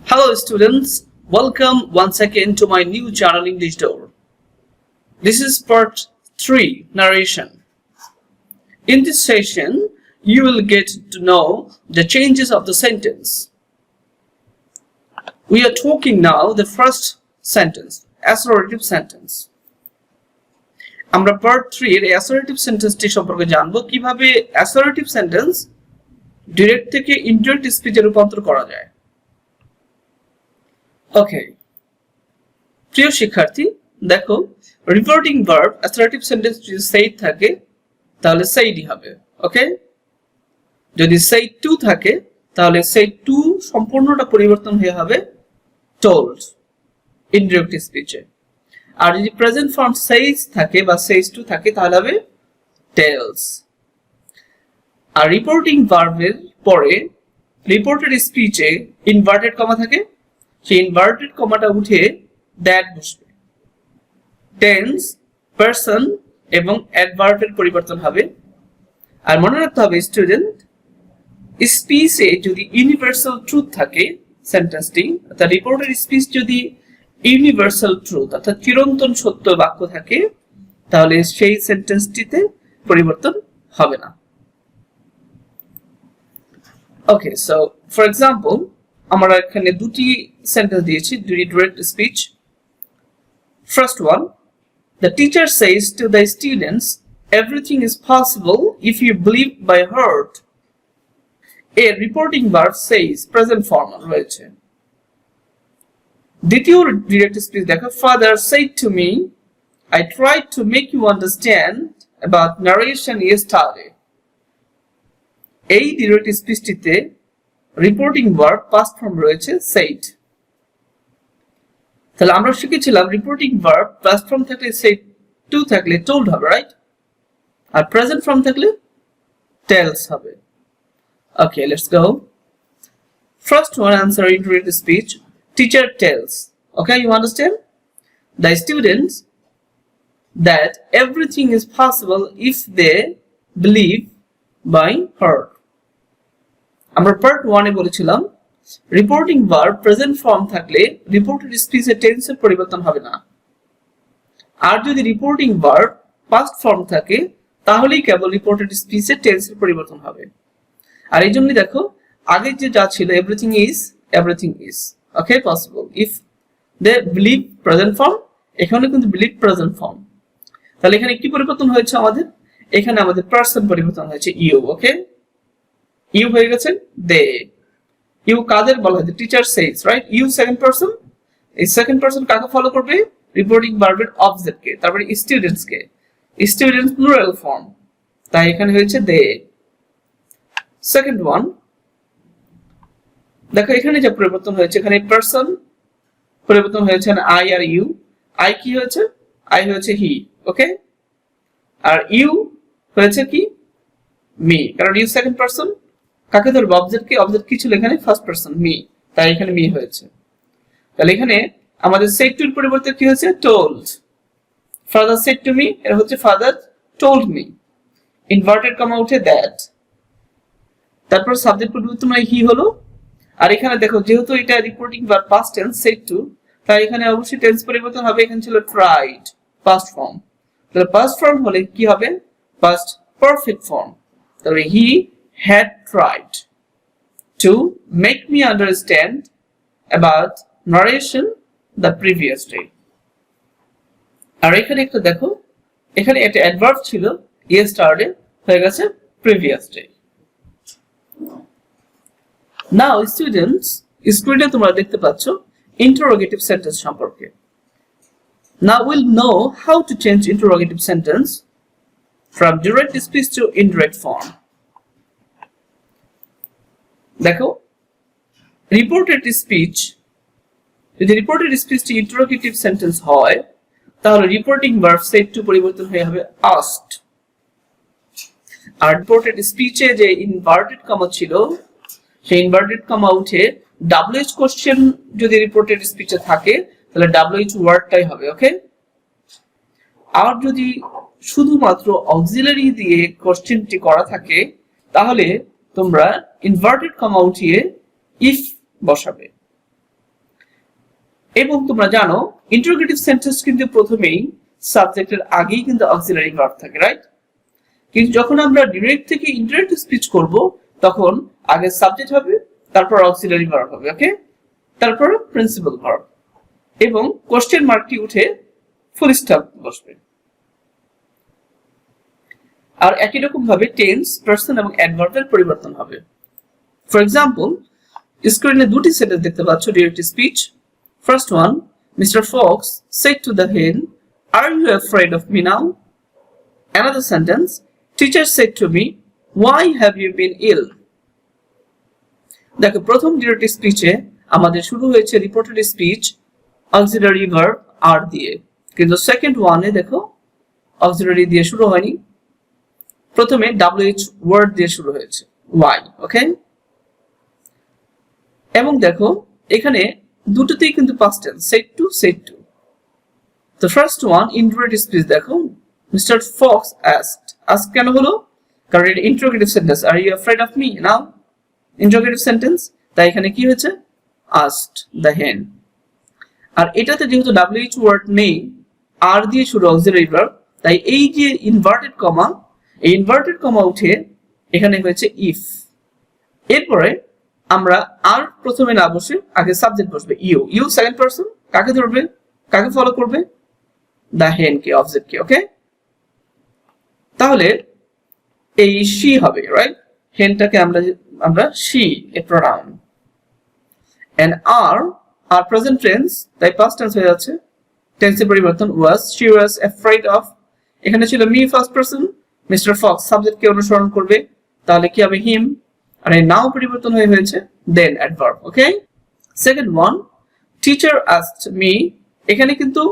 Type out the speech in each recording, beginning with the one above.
Hello students, welcome once again to my new channel English Door. This is part 3 narration. In this session, you will get to know the changes of the sentence. We are talking now the first sentence, assertive sentence. আমরা part 3 এর assertive sentence টি সম্পর্কে জানবো কিভাবে assertive sentence direct থেকে indirect speech এ রূপান্তর করা যায়। ওকে প্রিয় শিক্ষার্থী দেখো রিপোর্টিং ভার্ব অ্যাসার্টিভ সেন্টেন্স যদি said থাকে তাহলে said হবে ওকে যদি said to থাকে তাহলে said to সম্পূর্ণটা পরিবর্তন হয়ে হবে told ইনডিরেক্ট স্পিচে আর যদি প্রেজেন্ট ফর্ম says থাকে বা says to থাকে তাহলে হবে tells আর রিপোর্টিং ভার্বের পরে রিপোর্টেড স্পিচে ইনভার্টেড কমা থাকে সেই ইনভার্টেড কমাটা উঠে দ্যাট বসবে টেন্স পারসন এবং অ্যাডভার্বের পরিবর্তন হবে আর মনে রাখতে হবে স্টুডেন্ট স্পিচে যদি ইউনিভার্সাল ট্রুথ থাকে সেন্টেন্সটি অর্থাৎ রিপোর্টেড স্পিচ যদি ইউনিভার্সাল ট্রুথ অর্থাৎ চিরন্তন সত্য বাক্য থাকে তাহলে সেই সেন্টেন্সটিতে পরিবর্তন হবে না ওকে সো ফর এক্সাম্পল আমরা এখানে দুটি সেন্টেন্স দিয়েছি দুটি direct speech first one the teacher says to the students everything is possible if you believe by heart a reporting verb says present form রয়েছে দ্বিতীয় ডাইরেক্ট স্পিচ দেখো father said to me I tried to make you understand about narration yesterday এই direct স্পিচটিতে reporting verb past form রয়েছে said তাহলে আমরা শিখেছিলাম reporting verb past form থাকলে said to থাকলে told হবে রাইট আর প্রেজেন্ট ফর্ম থাকলে tells হবে okay let's go first one answer in direct speech teacher tells okay you understand the students that everything is possible if they believe by heart আমরা part 1 এ বলেছিলাম reporting verb present form থাকলে reported স্পিচে টেন্সের পরিবর্তন হবে না আর যদি reporting verb past form থাকে তাহলেই কেবল রিপোর্টেড স্পিচে টেন্সের পরিবর্তন হবে আর এইজন্যই দেখো আগে যে যা ছিল everything is okay possible if they believe present form এখানে কিন্তু বিলিভ প্রেজেন্ট ফর্ম তাহলে এখানে কি পরিবর্তন হয়েছে আমাদের এখানে আমাদের পারসন পরিবর্তন হয়েছে ইউ ওকে ইউ হয়ে গেছে দে ইউ কাদের বলা হয় teacher says right you second person এই সেকেন্ড পারসন কাকে ফলো করবে রিপোর্টিং ভার্বের অবজেক্ট কে তারপরে স্টুডেন্টস কে স্টুডেন্টস প্লুরাল ফর্ম তাই এখানে হয়েছে দে সেকেন্ড ওয়ান দেখো এখানে যে পরিবর্তন হয়েছে এখানে পারসন পরিবর্তন হয়েছে না আই আর ইউ আই কি হয়েছে আই হয়েছে হি ওকে আর ইউ হয়েছে কি মি কারণ ইউ সেকেন্ড পারসন কাকে ধরবে অবজেক্ট কি ছিল এখানে ফার্স্ট পারসন মি তাই এখানে মি হয়েছে তাহলে এখানে আমাদের said to এর পরিবর্তে কি হয়েছে told father said to me এর হচ্ছে father told me inverted comma উঠে that তারপর সাবজেক্ট পরিবর্তন হয় হি হলো আর এখানে দেখো যেহেতু এটা reporting verb past tense said to তাই এখানে অবশ্যই টেন্স পরিবর্তন হবে এখানে ছিল tried past form তাহলে past form হলে কি হবে past perfect form তাহলে he had tried to make me understand about narration the previous day আর এখানে একটা দেখো এখানে একটা অ্যাডভার্ব ছিল yesterday হয়ে গেছে previous day now students স্ক্রিনে তোমরা দেখতে পাচ্ছো interrogative sentence সম্পর্কে now we'll know how to change interrogative sentence from direct speech to indirect form দেখো রিপোর্টেড স্পিচ যদি রিপোর্টেড স্পিচটি ইন্টারোগেটিভ সেন্টেন্স হয় তাহলে রিপোর্টিং ভার্ব said to পরিবর্তন হয়ে হবে asked আর রিপোর্টেড স্পিচে যে ইনভার্টেড কমা ছিল সেই ইনভার্টেড কমা উঠে wh কোশ্চেন যদি রিপোর্টেড স্পিচে থাকে তাহলে wh ওয়ার্ডটাই হবে ওকে আর যদি শুধুমাত্র অক্সিলারি দিয়ে কোশ্চেনটি করা থাকে তাহলে তোমরা ইনভার্টেড কমা উঠিয়ে if বসাবে এবং তোমরা জানো ইন্টারোগেটিভ সেন্টেন্স কিন্তু প্রথমেই সাবজেক্টের আগেই কিন্তু অক্সিলারি ভার্ব থাকে, রাইট? কিন্তু যখন আমরা ডিরেক্ট থেকে ইনডাইরেক্ট স্পিচ করব তখন আগে সাবজেক্ট হবে, তারপর অক্সিলারি ভার্ব হবে, ওকে? তারপর প্রিন্সিপাল ভার্ব এবং কোশ্চেন মার্কটি উঠে ফুল স্টপ বসবে। আর একই রকম ভাবে টেন্স, পারসন এবং অ্যাডভার্বের পরিবর্তন হবে। ফর এক্সাম্পল, স্ক্রিনে দুটি সেন্টেন্স দেখতে পাচ্ছ direct speech. First one, mister Fox said to the hen, "Are you afraid of me now?" Another sentence, teacher said to me, "Why have you been ill?" দেখো প্রথম direct স্পিচে আমাদের শুরু হয়েছে reported speech auxiliary verb আর দিয়ে, কিন্তু second ওয়ানে দেখো auxiliary দিয়ে শুরু হয়নি, প্রথমে WH ওয়ার্ড দিয়ে শুরু হয়েছে, why, ওকে? এবং দেখো এখানে দুটোতেই কিন্তু পাস্ট টেন্স, said to। তো ফার্স্ট ওয়ান ইনডিরেক্ট স্পিচ দেখো, মিস্টার ফক্স asked কেন হলো? কারণ এটা interrogative sentence, are you afraid of me now, interrogative sentence, তাই এখানে কি হয়েছে? asked the hen। আর এটাতে যেহেতু WH ওয়ার্ড নেই, আর দিয়ে শুরু অক্সিলারি ভার্ব, তাই এই যে ইনভার্টেড কমা, এই ইনভার্টেড কমা উঠে এখানে হয়েছে ইফ। এরপরে আমরা আর প্রথমে না বসে আগে সাবজেক্ট বসবে, ইউ সেকেন্ড পারসন, কাকে ধরবে, কাকে ফলো করবে? দ্য হেন কে, অবজেক্ট কে, ওকে? তাহলে এই শি হবে, রাইট? হেনটাকে আমরা শি এ প্রোনাউন। এন্ড আর প্রেজেন্ট টেন্স, তাই পাস্ট টেন্স হয়ে যাচ্ছে, টেন্সের পরিবর্তন was, she was afraid of, এখানে ছিল me first person, mister Fox সাবজেক্টকে অনুসরণ করবে, তাহলে কি হবে? হিম। আর এই নাও পরিবর্তন হয়েছে then adverb, okay? Second one, teacher asked me, এখানে কিন্তু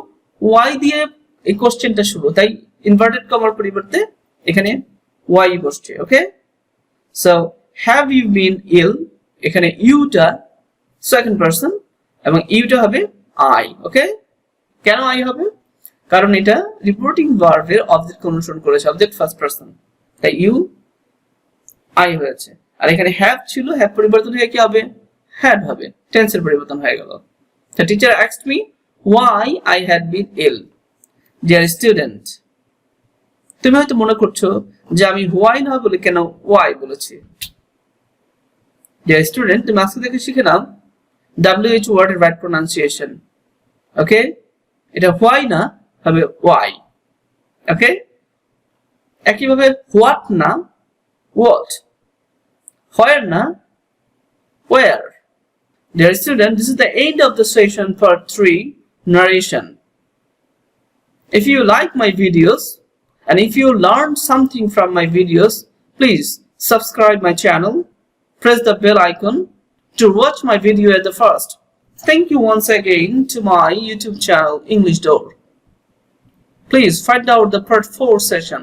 ওয়াই দিয়ে এই কোশ্চেনটা শুরু, তাই ইনভার্টেড কমার পরিবর্তে এখানে ওয়াই বসছে, ওকে? সো হ্যাভ ইউ বিন ইল, এখানে ইউটা সেকেন্ড পারসন এবং ইউটা হবে আই, ওকে? কেন আই হবে? কারণ এটা রিপোর্টিং ভার্বের অবজেক্ট অনুসরণ করেছে, অবজেক্ট ফার্স্ট পারসন, তাই ইউ আই হয়েছে। আর এখানে হ্যাভ ছিল, হ্যাভ পরিবর্তন হয়ে কি হবে? হ্যাড হবে, টেন্সের পরিবর্তন হয়ে গেল। The teacher asked me why I had been ill. Dear student, তুমি হয়তো মনে করছো যে আমি why না বলে কেন why বলেছি। Dear student, তুমি আজকে থেকে শিখে নাও WH word এর right pronunciation, ওকে? এটা why না, হবে why, ওকে? একইভাবে what না what, where na where. Dear student, this is the end of the session part 3 narration. If you like my videos and if you learned something from my videos, please subscribe my channel, press the bell icon to watch my video at the first. Thank you once again to my YouTube channel English Door. Please find out the part 4 session.